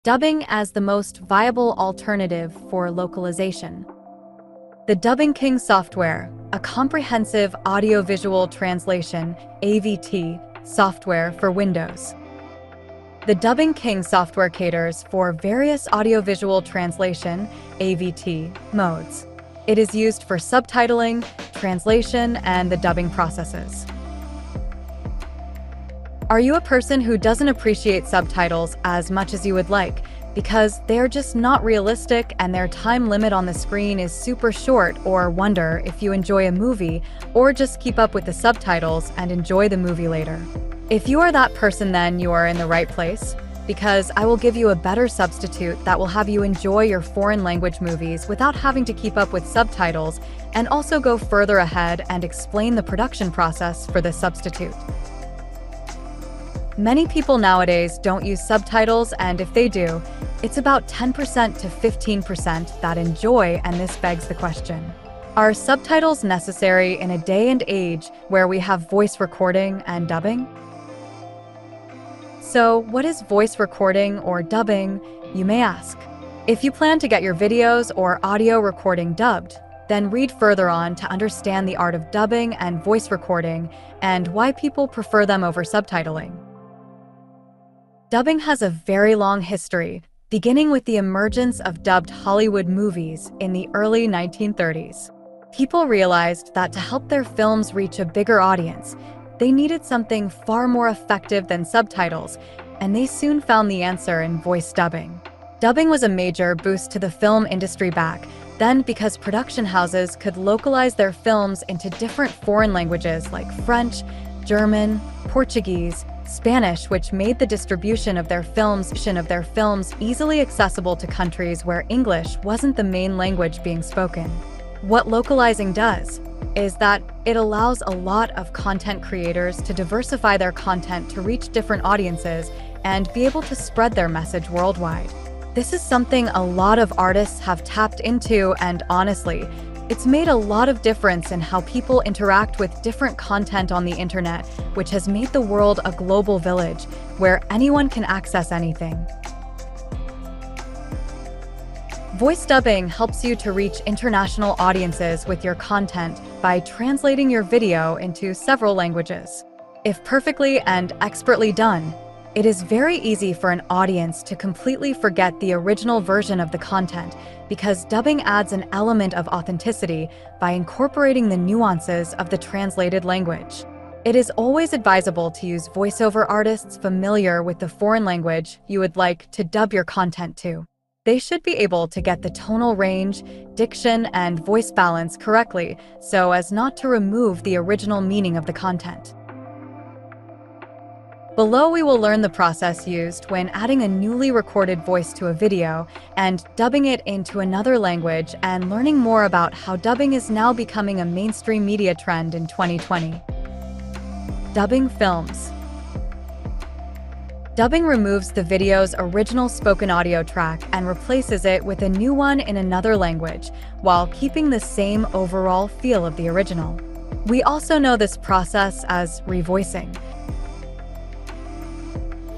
Dubbing as the most viable alternative for localization. The Dubbing King software, a comprehensive audiovisual translation (AVT) software for Windows. The Dubbing King software caters for various audiovisual translation (AVT) modes. It is used for subtitling, translation, and the dubbing processes. Are you a person who doesn't appreciate subtitles as much as you would like because they're just not realistic and their time limit on the screen is super short, or wonder if you enjoy a movie or just keep up with the subtitles and enjoy the movie later? If you are that person, then you are in the right place, because I will give you a better substitute that will have you enjoy your foreign language movies without having to keep up with subtitles, and also go further ahead and explain the production process for this substitute. Many people nowadays don't use subtitles, and if they do, it's about 10% to 15% that enjoy, and this begs the question: are subtitles necessary in a day and age where we have voice recording and dubbing? So, what is voice recording or dubbing, you may ask? If you plan to get your videos or audio recording dubbed, then read further on to understand the art of dubbing and voice recording and why people prefer them over subtitling. Dubbing has a very long history, beginning with the emergence of dubbed Hollywood movies in the early 1930s. People realized that to help their films reach a bigger audience, they needed something far more effective than subtitles, and they soon found the answer in voice dubbing. Dubbing was a major boost to the film industry back then because production houses could localize their films into different foreign languages like French, German, Portuguese, Spanish, which made the distribution of their films easily accessible to countries where English wasn't the main language being spoken. What localizing does is that it allows a lot of content creators to diversify their content to reach different audiences and be able to spread their message worldwide. This is something a lot of artists have tapped into, and honestly, it's made a lot of difference in how people interact with different content on the internet, which has made the world a global village where anyone can access anything. Voice dubbing helps you to reach international audiences with your content by translating your video into several languages. If perfectly and expertly done, it is very easy for an audience to completely forget the original version of the content, because dubbing adds an element of authenticity by incorporating the nuances of the translated language. It is always advisable to use voiceover artists familiar with the foreign language you would like to dub your content to. They should be able to get the tonal range, diction, and voice balance correctly so as not to remove the original meaning of the content. Below, we will learn the process used when adding a newly recorded voice to a video and dubbing it into another language, and learning more about how dubbing is now becoming a mainstream media trend in 2020. Dubbing films. Dubbing removes the video's original spoken audio track and replaces it with a new one in another language, while keeping the same overall feel of the original. We also know this process as revoicing.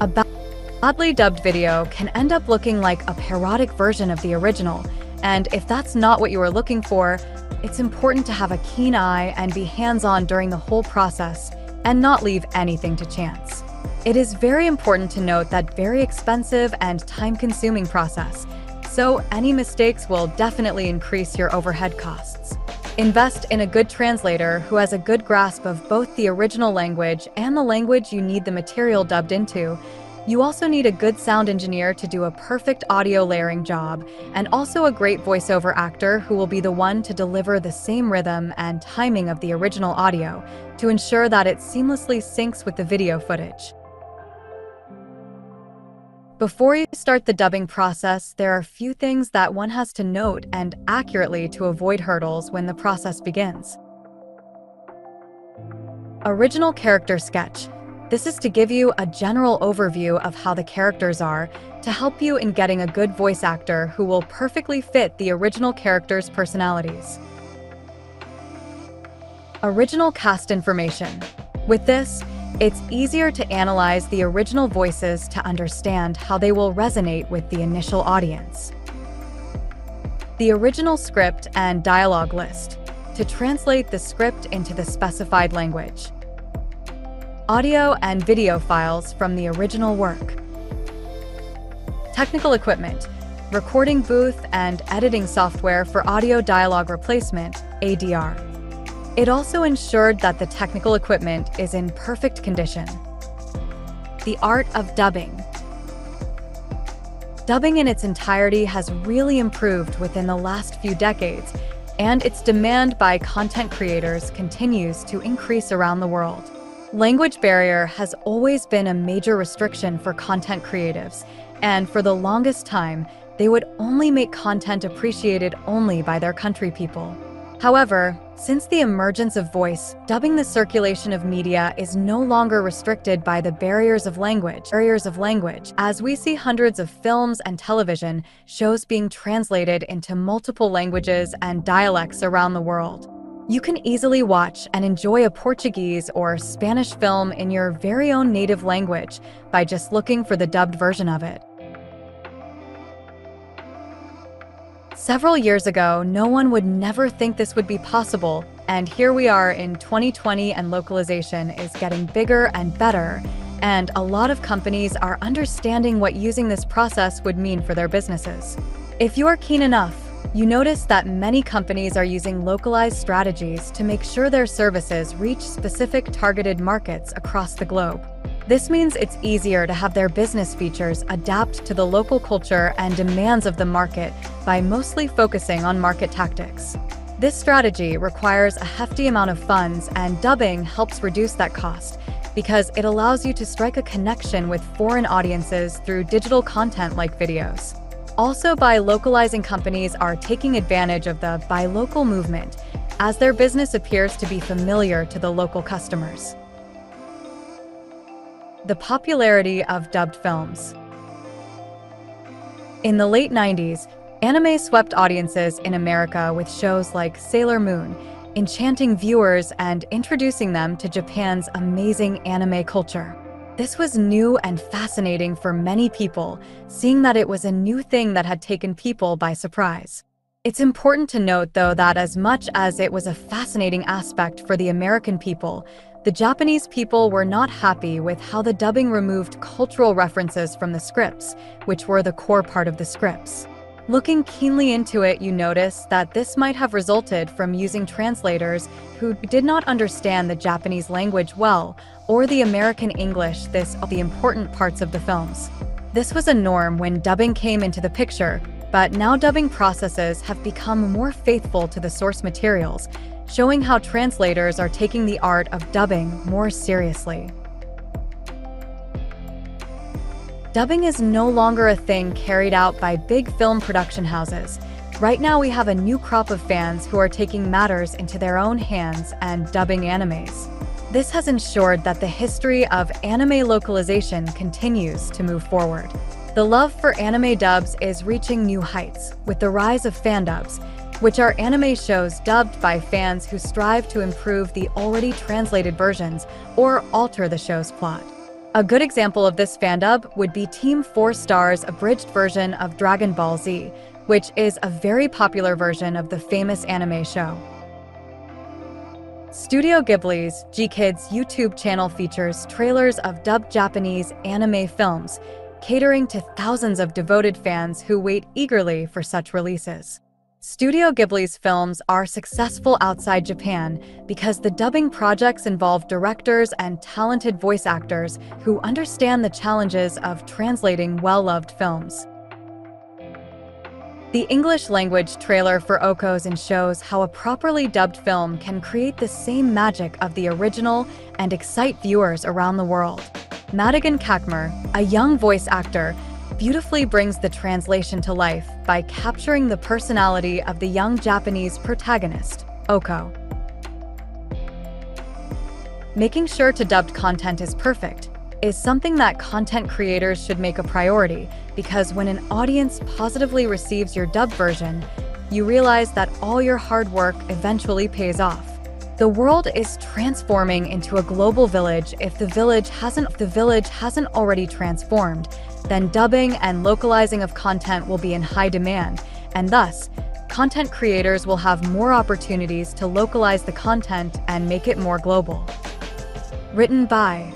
A badly dubbed video can end up looking like a parodic version of the original, and if that's not what you are looking for, it's important to have a keen eye and be hands-on during the whole process and not leave anything to chance. It is very important to note that very expensive and time-consuming process, so any mistakes will definitely increase your overhead costs. Invest in a good translator who has a good grasp of both the original language and the language you need the material dubbed into. You also need a good sound engineer to do a perfect audio layering job, and also a great voiceover actor who will be the one to deliver the same rhythm and timing of the original audio to ensure that it seamlessly syncs with the video footage. Before you start the dubbing process, there are a few things that one has to note and accurately to avoid hurdles when the process begins. Original character sketch. This is to give you a general overview of how the characters are, to help you in getting a good voice actor who will perfectly fit the original characters' personalities. Original cast information. With this, It's easier to analyze the original voices to understand how they will resonate with the initial audience. The original script and dialogue list to translate the script into the specified language. Audio and video files from the original work. Technical equipment, recording booth and editing software for audio dialogue replacement, ADR. It also ensured that the technical equipment is in perfect condition. The art of dubbing. Dubbing in its entirety has really improved within the last few decades, and its demand by content creators continues to increase around the world. Language barrier has always been a major restriction for content creatives, and for the longest time, they would only make content appreciated only by their country people. However, since the emergence of voice, dubbing the circulation of media is no longer restricted by the barriers of language, as we see hundreds of films and television shows being translated into multiple languages and dialects around the world. You can easily watch and enjoy a Portuguese or Spanish film in your very own native language by just looking for the dubbed version of it. Several years ago, no one would never think this would be possible, and here we are in 2020 and localization is getting bigger and better, and a lot of companies are understanding what using this process would mean for their businesses. If you're keen enough, you notice that many companies are using localized strategies to make sure their services reach specific targeted markets across the globe. This means it's easier to have their business features adapt to the local culture and demands of the market by mostly focusing on market tactics. This strategy requires a hefty amount of funds, and dubbing helps reduce that cost because it allows you to strike a connection with foreign audiences through digital content like videos. Also, by localizing, companies are taking advantage of the buy local movement as their business appears to be familiar to the local customers. The popularity of dubbed films. In the late 90s, anime swept audiences in America with shows like Sailor Moon, enchanting viewers and introducing them to Japan's amazing anime culture. This was new and fascinating for many people, seeing that it was a new thing that had taken people by surprise. It's important to note, though, that as much as it was a fascinating aspect for the American people, the Japanese people were not happy with how the dubbing removed cultural references from the scripts, which were the core part of the scripts. Looking keenly into it, you notice that this might have resulted from using translators who did not understand the Japanese language well, or the American English, the important parts of the films. This was a norm when dubbing came into the picture, but now dubbing processes have become more faithful to the source materials, showing how translators are taking the art of dubbing more seriously. Dubbing is no longer a thing carried out by big film production houses. Right now we have a new crop of fans who are taking matters into their own hands and dubbing animes. This has ensured that the history of anime localization continues to move forward. The love for anime dubs is reaching new heights with the rise of fan dubs, which are anime shows dubbed by fans who strive to improve the already translated versions or alter the show's plot. A good example of this fan dub would be Team 4 Star's abridged version of Dragon Ball Z, which is a very popular version of the famous anime show. Studio Ghibli's G-Kids YouTube channel features trailers of dubbed Japanese anime films, catering to thousands of devoted fans who wait eagerly for such releases. Studio Ghibli's films are successful outside Japan because the dubbing projects involve directors and talented voice actors who understand the challenges of translating well-loved films. The English language trailer for Okozen shows how a properly dubbed film can create the same magic of the original and excite viewers around the world. Madigan Kakmer, a young voice actor, beautifully brings the translation to life by capturing the personality of the young Japanese protagonist, Oko. Making sure dubbed content is perfect is something that content creators should make a priority, because when an audience positively receives your dubbed version, you realize that all your hard work eventually pays off. The world is transforming into a global village. If the village hasn't already transformed, then dubbing and localizing of content will be in high demand, and thus, content creators will have more opportunities to localize the content and make it more global. Written by